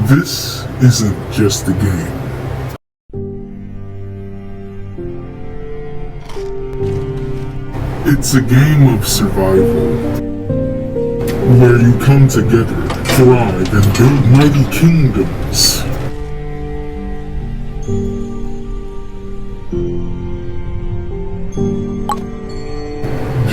This isn't just a game. It's a game of survival, where you come together, thrive, and build mighty kingdoms.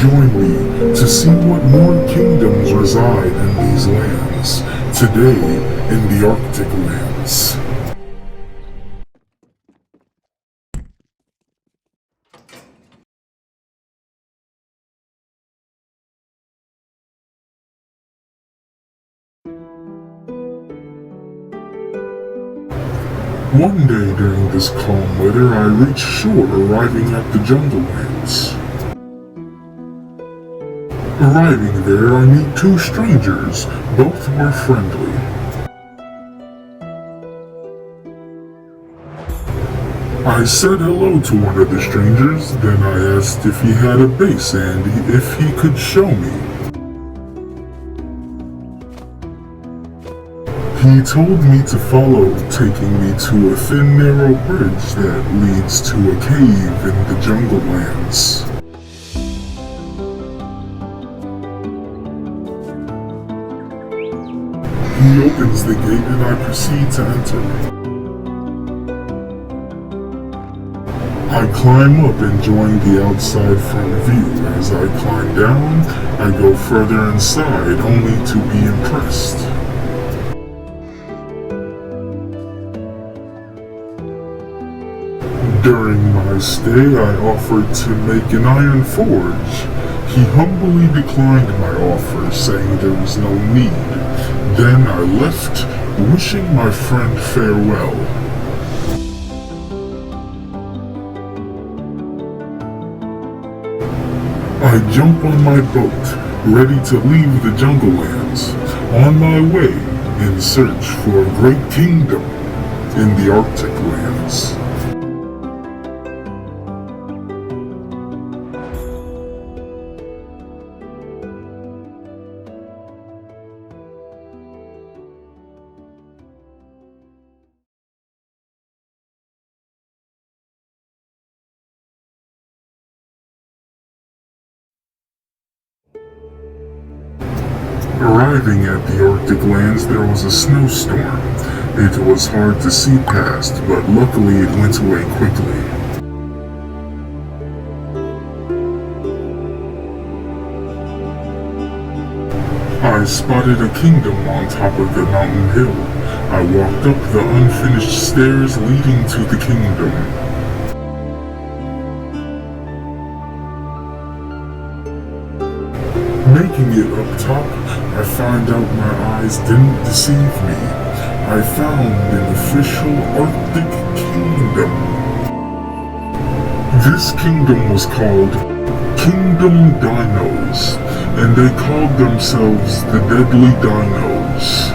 Join me to see what more kingdoms reside in these lands, today in the Arctic lands. One day during this calm weather, I reach shore, arriving at the jungle lands. Arriving there, I meet two strangers. Both were friendly. I said hello to one of the strangers, then I asked if he had a base and if he could show me. He told me to follow, taking me to a thin, narrow bridge that leads to a cave in the jungle lands. He opens the gate and I proceed to enter. I climb up enjoying the outside front view. As I climb down, I go further inside only to be impressed. During my stay, I offered to make an iron forge. He humbly declined my offer, saying there was no need. Then I left, wishing my friend farewell. I jump on my boat, ready to leave the jungle lands, on my way in search for a great kingdom in the Arctic lands. Arriving at the Arctic lands, there was a snowstorm. It was hard to see past, but luckily it went away quickly. I spotted a kingdom on top of the mountain hill. I walked up the unfinished stairs leading to the kingdom. Making it up top, I find out my eyes didn't deceive me. I found an official Arctic kingdom. This kingdom was called Kingdom Dinos, and they called themselves the Deadly Dinos.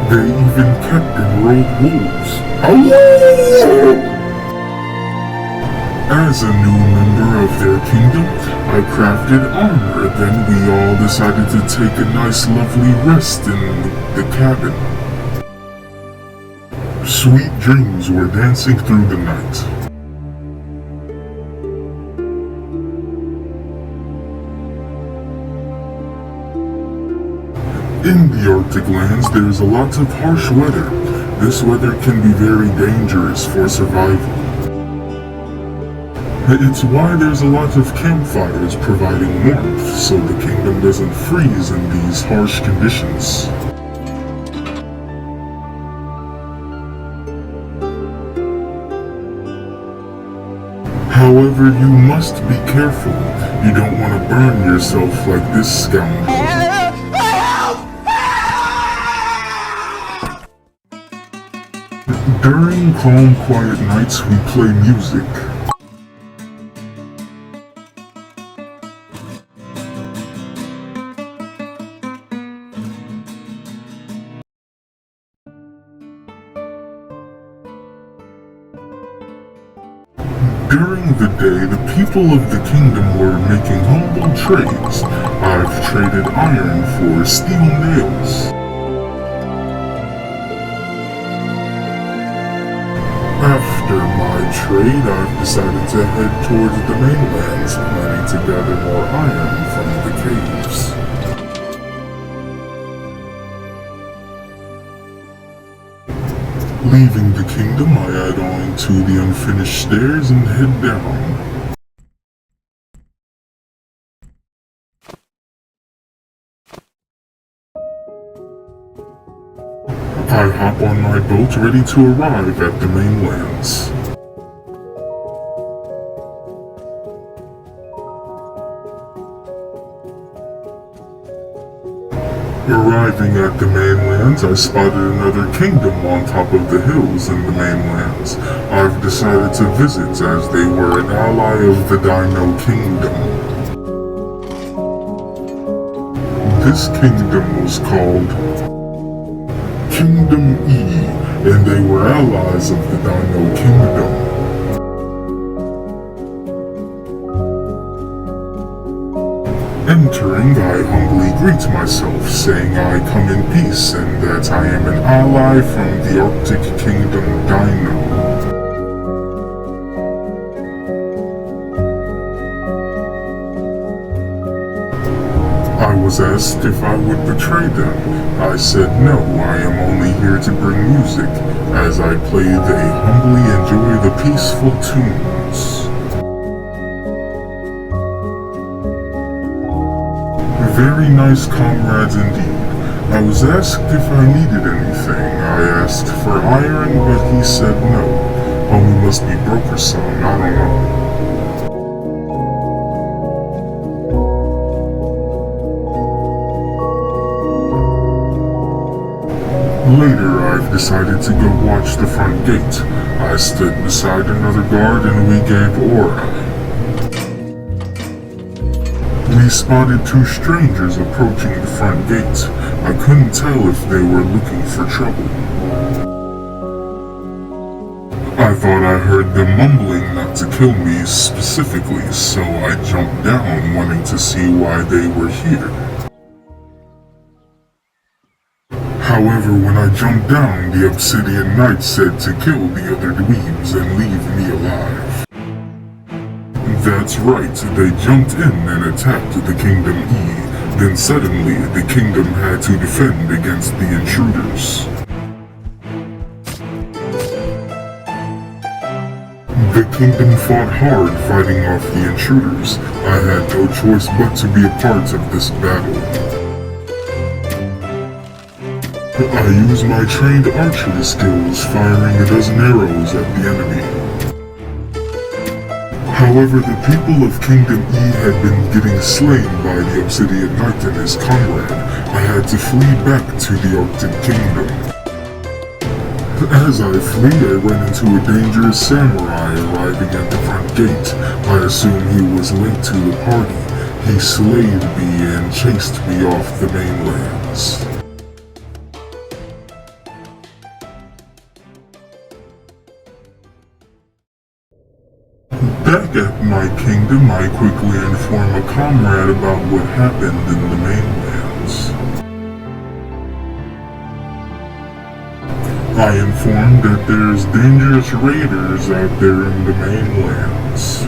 They even kept enrolled wolves. Hello! As a new member of their kingdom, I crafted armor, then we all decided to take a nice lovely rest in the cabin. Sweet dreams were dancing through the night. In the Arctic lands, there's a lot of harsh weather. This weather can be very dangerous for survival. It's why there's a lot of campfires providing warmth, so the kingdom doesn't freeze in these harsh conditions. However, you must be careful. You don't want to burn yourself like this scoundrel. During calm, quiet nights, we play music. During the day, the people of the kingdom were making humble trades. I've traded iron for steel nails. After my trade, I've decided to head towards the mainlands, planning to gather more iron from the caves. Leaving the kingdom, I add on to the unfinished stairs and head down. I hop on my boat ready to arrive at the mainlands. Arriving at the mainlands, I spotted another kingdom on top of the hills in the mainlands. I've decided to visit as they were an ally of the Dino Kingdom. This kingdom was called Kingdom E, and they were allies of the Dino Kingdom. Entering, I humbly greet myself, saying I come in peace and that I am an ally from the Arctic Kingdom Dino. I was asked if I would betray them. I said no, I am only here to bring music. As I played, they humbly enjoy the peaceful tunes. Very nice comrades indeed. I was asked if I needed anything. I asked for iron, but he said no. Homie must be broke or something, I don't know. Later, I've decided to go watch the front gate. I stood beside another guard and we gave aura. We spotted two strangers approaching the front gate. I couldn't tell if they were looking for trouble. I thought I heard them mumbling not to kill me specifically, so I jumped down wanting to see why they were here. However, when I jumped down, the Obsidian Knight said to kill the other dweebs and leave me alive. That's right, they jumped in and attacked the Kingdom E. Then suddenly, the kingdom had to defend against the intruders. The kingdom fought hard fighting off the intruders. I had no choice but to be a part of this battle. I used my trained archery skills, firing a dozen arrows at the enemy. However, the people of Kingdom E had been getting slain by the Obsidian Knight and his comrade. I had to flee back to the Arctic Kingdom. As I flee, I ran into a dangerous samurai arriving at the front gate. I assume he was late to the party. He slayed me and chased me off the mainlands. Back at my kingdom, I quickly inform a comrade about what happened in the mainlands. I inform that there's dangerous raiders out there in the mainlands.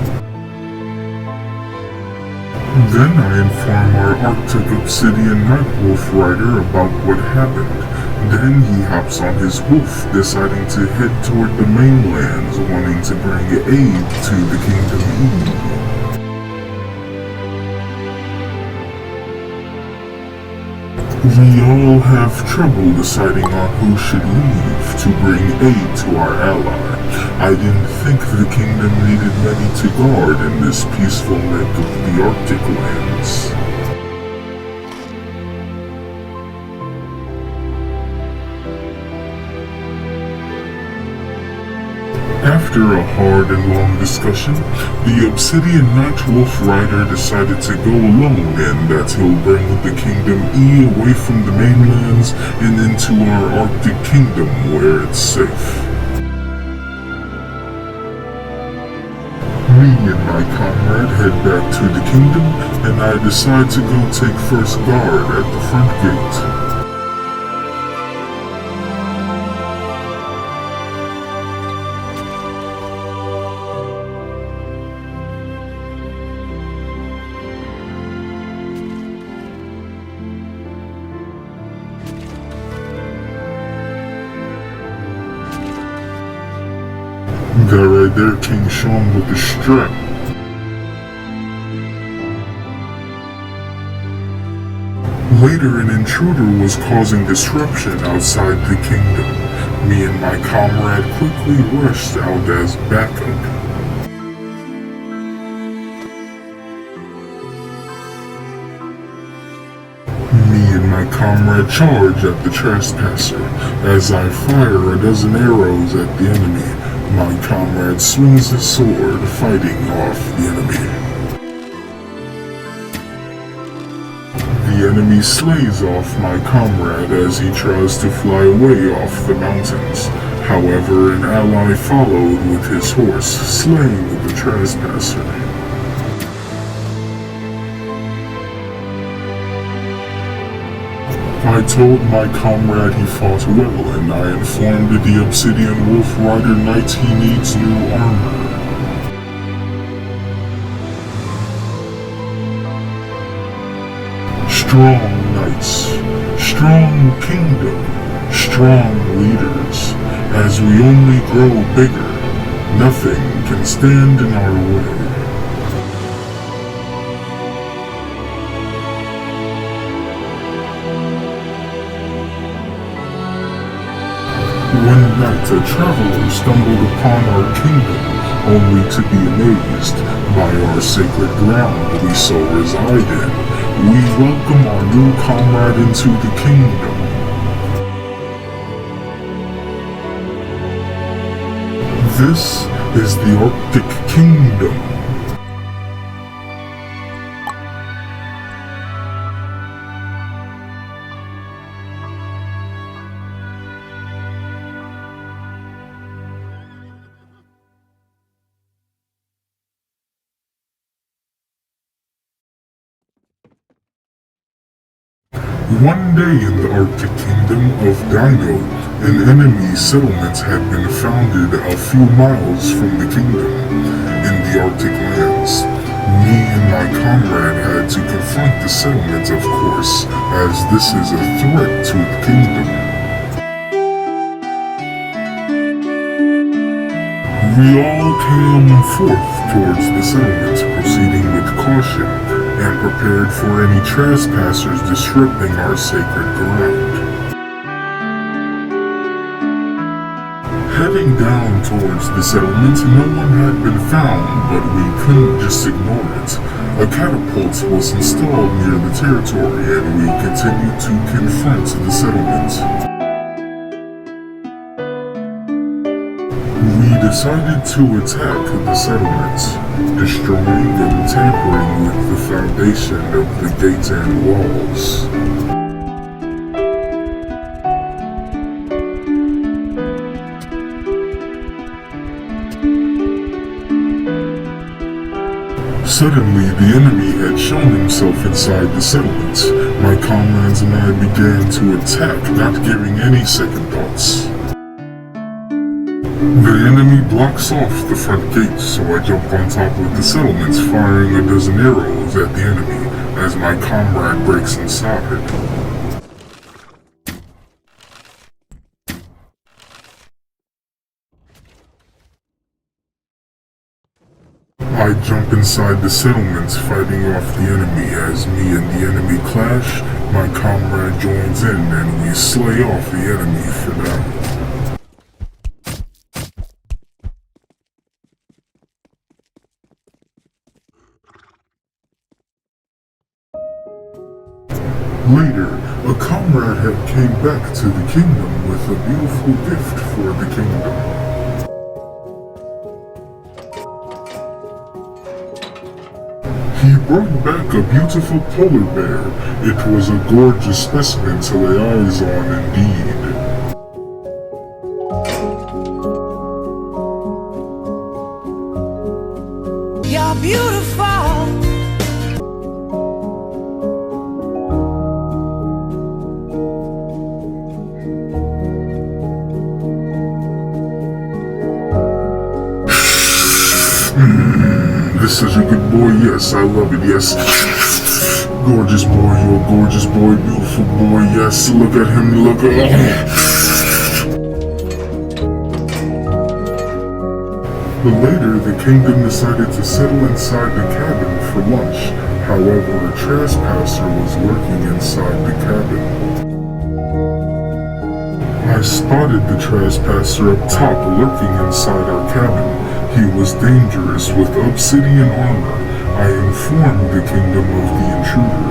Then I inform our Arctic Obsidian Nightwolf rider about what happened. Then he hops on his wolf, deciding to head toward the mainlands, wanting to bring aid to the Kingdom E. We all have trouble deciding on who should leave to bring aid to our ally. I didn't think the kingdom needed many to guard in this peaceful neck of the Arctic lands. After a hard and long discussion, the Obsidian Nightwolf rider decided to go alone and that he'll bring the Kingdom E away from the mainlands and into our Arctic Kingdom where it's safe. Me and my comrade head back to the kingdom and I decide to go take first guard at the front gate. That right there, King Sean with the strap. Later, an intruder was causing disruption outside the kingdom. Me and my comrade quickly rushed out as backup. Me and my comrade charge at the trespasser. As I fire a dozen arrows at the enemy, my comrade swings his sword, fighting off the enemy. The enemy slays off my comrade as he tries to fly away off the mountains. However, an ally followed with his horse, slaying the trespasser. I told my comrade he fought well, and I informed the Obsidian Wolf Rider Knight he needs new armor. Strong knights, strong kingdom, strong leaders. As we only grow bigger, nothing can stand in our way. One night a traveler stumbled upon our kingdom, only to be amazed by our sacred ground we so reside in. We welcome our new comrade into the kingdom. This is the Arctic Kingdom. One day in the Arctic Kingdom of Dino, an enemy settlement had been founded a few miles from the kingdom. In the Arctic lands, me and my comrade had to confront the settlement, of course, as this is a threat to the kingdom. We all came forth towards the settlement, proceeding with caution, and prepared for any trespassers disrupting our sacred ground. Heading down towards the settlement, no one had been found, but we couldn't just ignore it. A catapult was installed near the territory, and we continued to confront the settlement. We decided to attack the settlement, destroying and tampering with the foundation of the gates and walls. Suddenly, the enemy had shown himself inside the settlement. My comrades and I began to attack, not giving any second thoughts. The enemy blocks off the front gate, so I jump on top of the settlement, firing a dozen arrows at the enemy as my comrade breaks inside. I jump inside the settlement, fighting off the enemy. As me and the enemy clash, my comrade joins in and we slay off the enemy for now. Later, a comrade had came back to the kingdom with a beautiful gift for the kingdom. He brought back a beautiful polar bear. It was a gorgeous specimen to lay eyes on indeed. You're beautiful. This is a good boy, yes, I love it, yes. Gorgeous boy, you're a gorgeous boy, beautiful boy, yes, look at him, look at him. But later, the kingdom decided to settle inside the cabin for lunch. However, a trespasser was lurking inside the cabin. I spotted the trespasser up top lurking inside our cabin. He was dangerous with obsidian armor. I informed the kingdom of the intruder.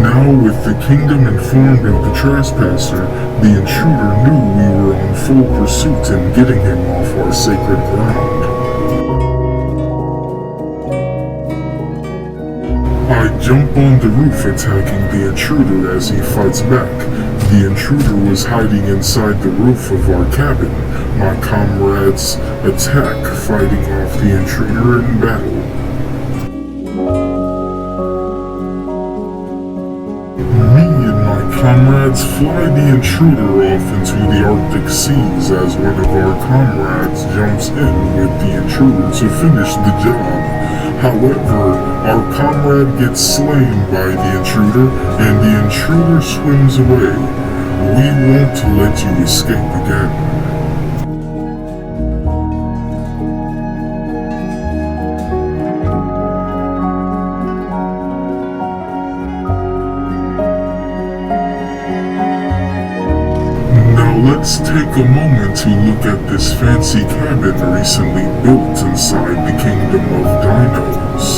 Now, with the kingdom informed of the trespasser, the intruder knew we were on full pursuit in getting him off our sacred ground. I jump on the roof attacking the intruder as he fights back. The intruder was hiding inside the roof of our cabin. My comrades attack, fighting off the intruder in battle. Comrades fly the intruder off into the Arctic seas as one of our comrades jumps in with the intruder to finish the job. However, our comrade gets slain by the intruder and the intruder swims away. We won't let you escape again. Let's take a moment to look at this fancy cabin recently built inside the kingdom of dinos.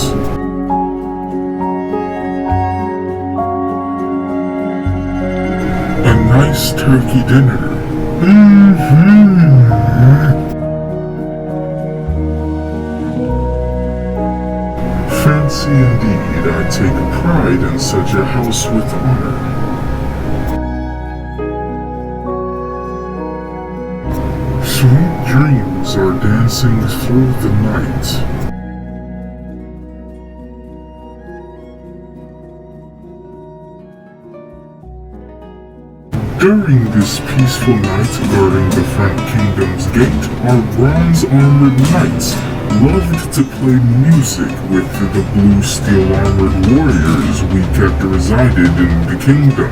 A nice turkey dinner. Fancy indeed. I take pride in such a house with honor. Sweet dreams are dancing through the night. During this peaceful night guarding the front kingdom's gate, our bronze-armored knights loved to play music with the blue steel-armored warriors we kept resided in the kingdom.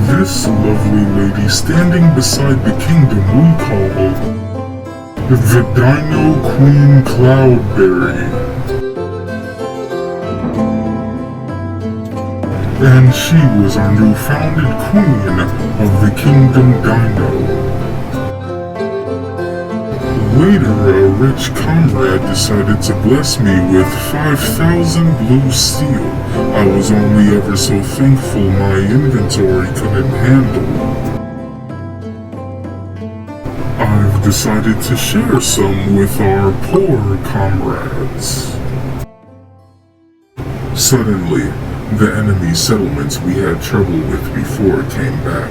This lovely lady standing beside the kingdom we call the Dino Queen Cloudberry. And she was our new founded queen of the Kingdom Dino. Later, a rich comrade decided to bless me with 5,000 blue steel. I was only ever so thankful my inventory couldn't handle. I've decided to share some with our poor comrades. Suddenly, the enemy settlements we had trouble with before came back,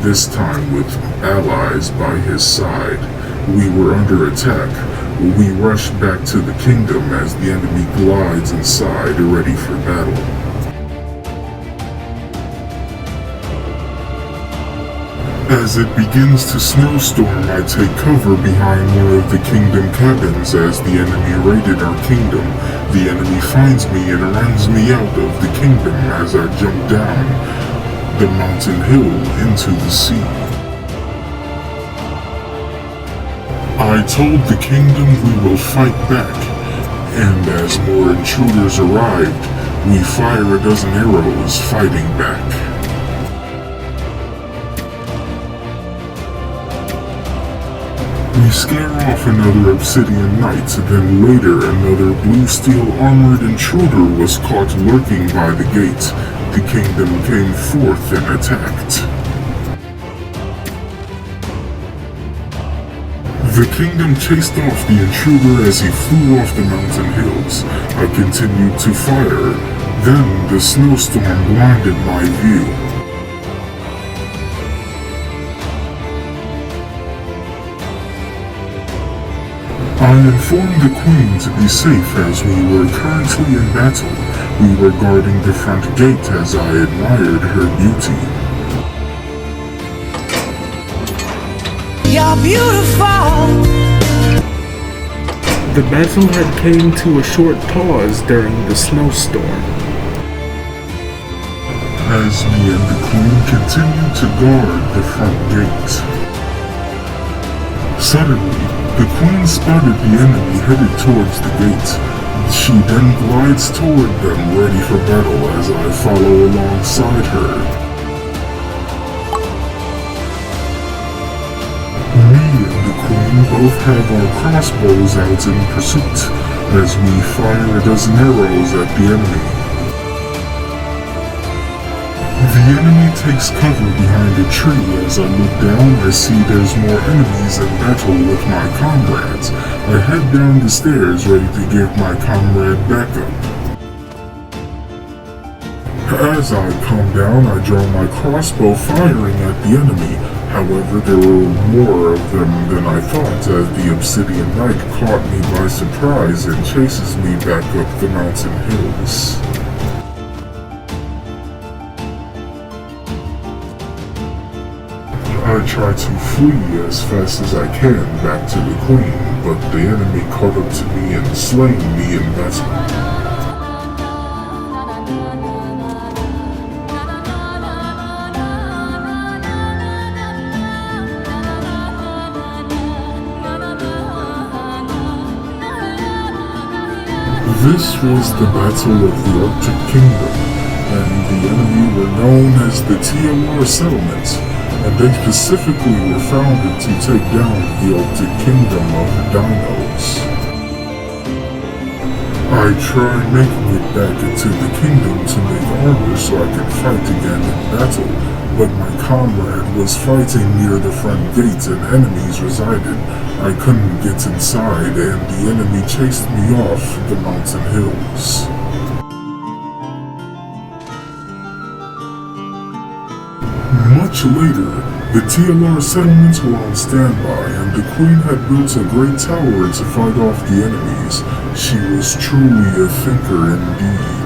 this time with allies by his side. We were under attack. We rushed back to the kingdom as the enemy glides inside, ready for battle. As it begins to snowstorm, I take cover behind one of the kingdom cabins as the enemy raided our kingdom. The enemy finds me and runs me out of the kingdom as I jump down the mountain hill into the sea. I told the kingdom we will fight back, and as more intruders arrived, we fire a dozen arrows fighting back. We scare off another obsidian knight, then later another blue steel armored intruder was caught lurking by the gate. The kingdom came forth and attacked. The kingdom chased off the intruder as he flew off the mountain hills. I continued to fire. Then the snowstorm blinded my view. I informed the queen to be safe as we were currently in battle. We were guarding the front gate as I admired her beauty. You're beautiful. The battle had came to a short pause during the snowstorm. As me and the queen continued to guard the front gate. Suddenly, the queen spotted the enemy headed towards the gate. She then glides toward them, ready for battle as I follow alongside her. Me and the queen both have our crossbows out in pursuit, as we fire a dozen arrows at the enemy. The enemy takes cover behind a tree. As I look down, I see there's more enemies in battle with my comrades. I head down the stairs, ready to give my comrade backup. As I come down, I draw my crossbow firing at the enemy. However, there were more of them than I thought, as the obsidian knight caught me by surprise and chases me back up the mountain hills. I try to flee as fast as I can back to the queen, but the enemy caught up to me and slain me in battle. This was the Battle of the Arctic Kingdom, and the enemy were known as the TLR settlements, and they specifically were founded to take down the Arctic Kingdom of the Dinos. I tried making it back into the kingdom to make armor so I could fight again in battle, but my comrade was fighting near the front gate and enemies resided. I couldn't get inside, and the enemy chased me off the mountain hills. Much later, the TLR settlements were on standby, and the queen had built a great tower to fight off the enemies. She was truly a thinker indeed.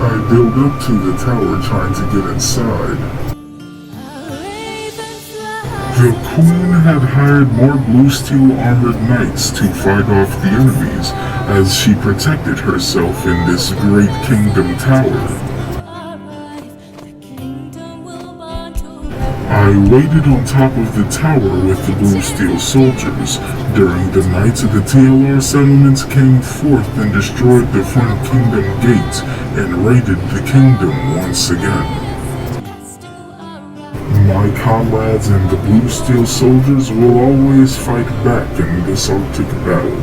I build up to the tower trying to get inside. The queen had hired more blue steel armored knights to fight off the enemies as she protected herself in this great kingdom tower. I waited on top of the tower with the blue steel soldiers. During the night, the TLR settlements came forth and destroyed the front kingdom gate and raided the kingdom once again. My comrades and the blue steel soldiers will always fight back in this Arctic battle.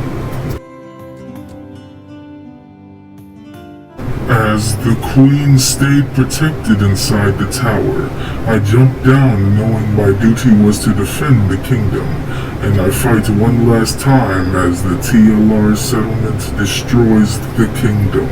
As the queen stayed protected inside the tower, I jumped down knowing my duty was to defend the kingdom, and I fight one last time as the TLR settlement destroys the kingdom.